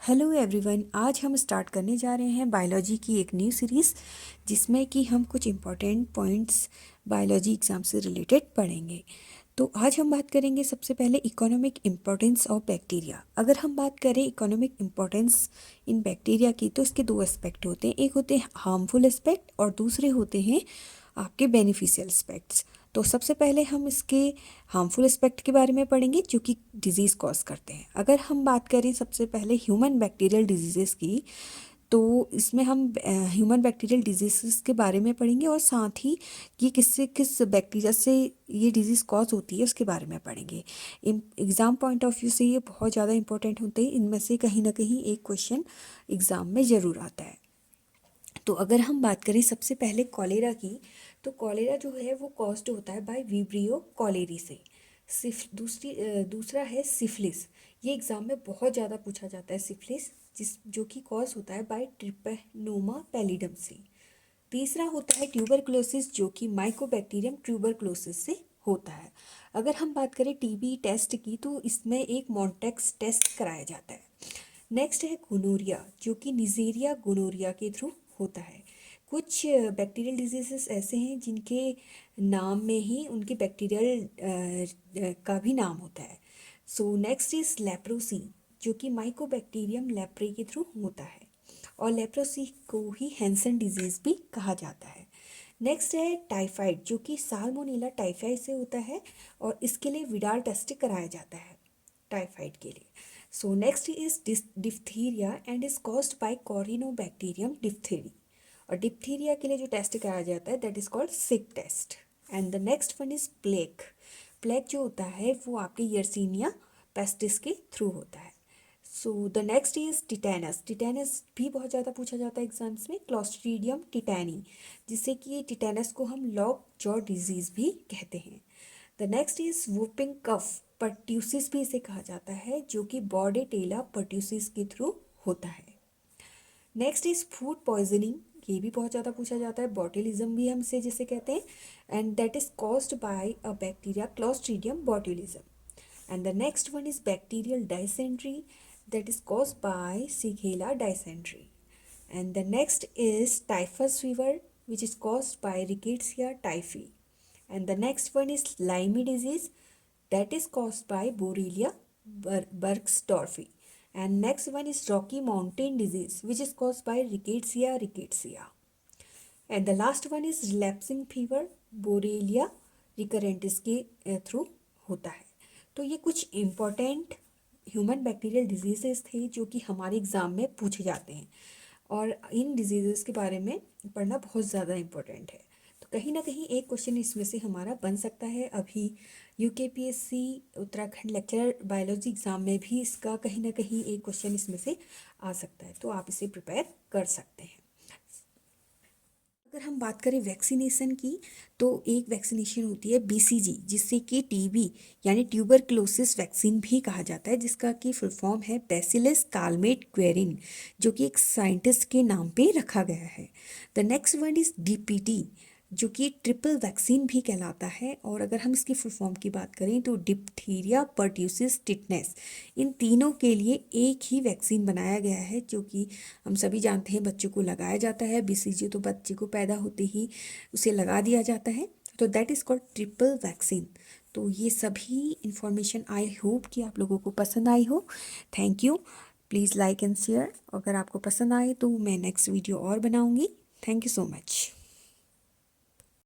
Hello everyone, आज हम start करने जा रहे हैं बायोलॉजी की एक न्यू सीरीज़ जिसमें कि हम कुछ इम्पॉर्टेंट पॉइंट्स बायोलॉजी एग्ज़ाम से रिलेटेड पढ़ेंगे। तो आज हम बात करेंगे सबसे पहले इकोनॉमिक इम्पोर्टेंस ऑफ बैक्टीरिया। अगर हम बात करें इकोनॉमिक इम्पोर्टेंस इन बैक्टीरिया की तो इसके दो एस्पेक्ट होते हैं, एक होते हैं हार्मफुल एस्पेक्ट और दूसरे होते हैं आपके बेनिफिशियल एस्पेक्ट्स। तो सबसे पहले हम इसके हार्मफुल एस्पेक्ट के बारे में पढ़ेंगे जो कि डिजीज़ कॉज करते हैं। अगर हम बात करें सबसे पहले ह्यूमन बैक्टीरियल डिजीज़ेस की, तो इसमें हम ह्यूमन बैक्टीरियल डिजीज़ के बारे में पढ़ेंगे और साथ ही ये किस बैक्टीरिया से ये डिजीज़ कॉज होती है उसके बारे में पढ़ेंगे। एग्ज़ाम पॉइंट ऑफ व्यू से ये बहुत ज़्यादा इंपॉर्टेंट होते हैं, इनमें से कहीं ना कहीं एक क्वेश्चन एग्ज़ाम में ज़रूर आता है। तो अगर हम बात करें सबसे पहले कॉलेरा की, तो कॉलेरा जो है वो कॉज्ड होता है बाय विब्रियो कॉलेरी से। दूसरा है सिफिलिस। ये एग्ज़ाम में बहुत ज़्यादा पूछा जाता है सिफिलिस, जो कि कॉज होता है बाय ट्रिपेनोमा पैलिडम से। तीसरा होता है ट्यूबरकुलोसिस, जो कि माइकोबैक्टीरियम ट्यूबरकुलोसिस से होता है। अगर हम बात करें टीबी टेस्ट की, तो इसमें एक मॉन्टेक्स टेस्ट कराया जाता है। नेक्स्ट है गोनोरिया, जो कि निजेरिया गोनोरिया के थ्रू होता है। कुछ बैक्टीरियल डिजीजेस ऐसे हैं जिनके नाम में ही उनके बैक्टीरियल का भी नाम होता है। सो नेक्स्ट इज लेप्रोसी, जो कि माइकोबैक्टीरियम लेप्रे के थ्रू होता है और लेप्रोसी को ही हैंसन डिजीज़ भी कहा जाता है। नेक्स्ट है टाइफाइड, जो कि साल्मोनेला टाइफाइड से होता है और इसके लिए विडाल टेस्ट कराया जाता है टाइफाइड के लिए। So next is diphtheria and is caused by corynebacterium diphtheriae, और डिप्थीरिया के लिए जो टेस्ट कराया जाता है that is called Schick test. And the next one is plague. Plague जो होता है वो आपके यर्सीनिया पेस्टिस के थ्रू होता है। So the next is tetanus. Tetanus भी बहुत ज़्यादा पूछा जाता है एग्जाम्स में, क्लॉस्ट्रीडियम टिटैनी, जिससे कि टिटेनस को हम लॉक जॉ डिजीज़ भी कहते हैं। The next is whooping cough, pertussis भी इसे कहा जाता है, जो कि बॉर्डेटेला पर्ट्यूसिस के थ्रू होता है। नेक्स्ट इज फूड पॉइजनिंग, ये भी बहुत ज़्यादा पूछा जाता है, बॉट्यूलिज्म भी हम इसे जिसे कहते हैं, and that is caused by a bacteria clostridium botulism. And the next one is bacterial dysentery, that is caused by Shigella dysentery. And the next is typhus fever, which is caused by Rickettsia typhi. And the next one is Lyme disease, that is caused by Borrelia burgdorferi. And next one is Rocky Mountain disease, which is caused by Rickettsia. And the last one is relapsing fever, Borrelia recurrentis के through होता है। तो ये कुछ important human bacterial diseases थे जो कि हमारे एग्ज़ाम में पूछे जाते हैं, और इन डिजीज़ेस के बारे में पढ़ना बहुत ज़्यादा इम्पोर्टेंट है। तो कहीं ना कहीं एक क्वेश्चन इसमें से हमारा बन सकता है। अभी UKPSC Uttarakhand lecturer biology exam में भी इसका कहीं ना कहीं एक क्वेश्चन इसमें से आ सकता है, तो आप इसे प्रिपेयर कर सकते हैं। अगर हम बात करें वैक्सीनेशन की, तो एक वैक्सीनेशन होती है बीसीजी, जिससे कि टीबी यानी ट्यूबरक्लोसिस वैक्सीन भी कहा जाता है, जिसका कि फुल फॉर्म है बैसिलस कालमेट क्वेरिन, जो कि एक साइंटिस्ट के नाम पे रखा गया है। The next one is DPT, जो कि ट्रिपल वैक्सीन भी कहलाता है, और अगर हम इसकी फुल फॉर्म की बात करें तो डिप्थीरिया पर्ट्यूसिस टिटनेस, इन तीनों के लिए एक ही वैक्सीन बनाया गया है, जो कि हम सभी जानते हैं बच्चों को लगाया जाता है। बीसीजी तो बच्चे को पैदा होते ही उसे लगा दिया जाता है, तो that is called triple vaccine. तो ये सभी इंफॉर्मेशन आई होप कि आप लोगों को पसंद आई हो। Thank you. Please like and share. अगर आपको पसंद आए तो मैं नेक्स्ट वीडियो और बनाऊँगी। Thank you so much.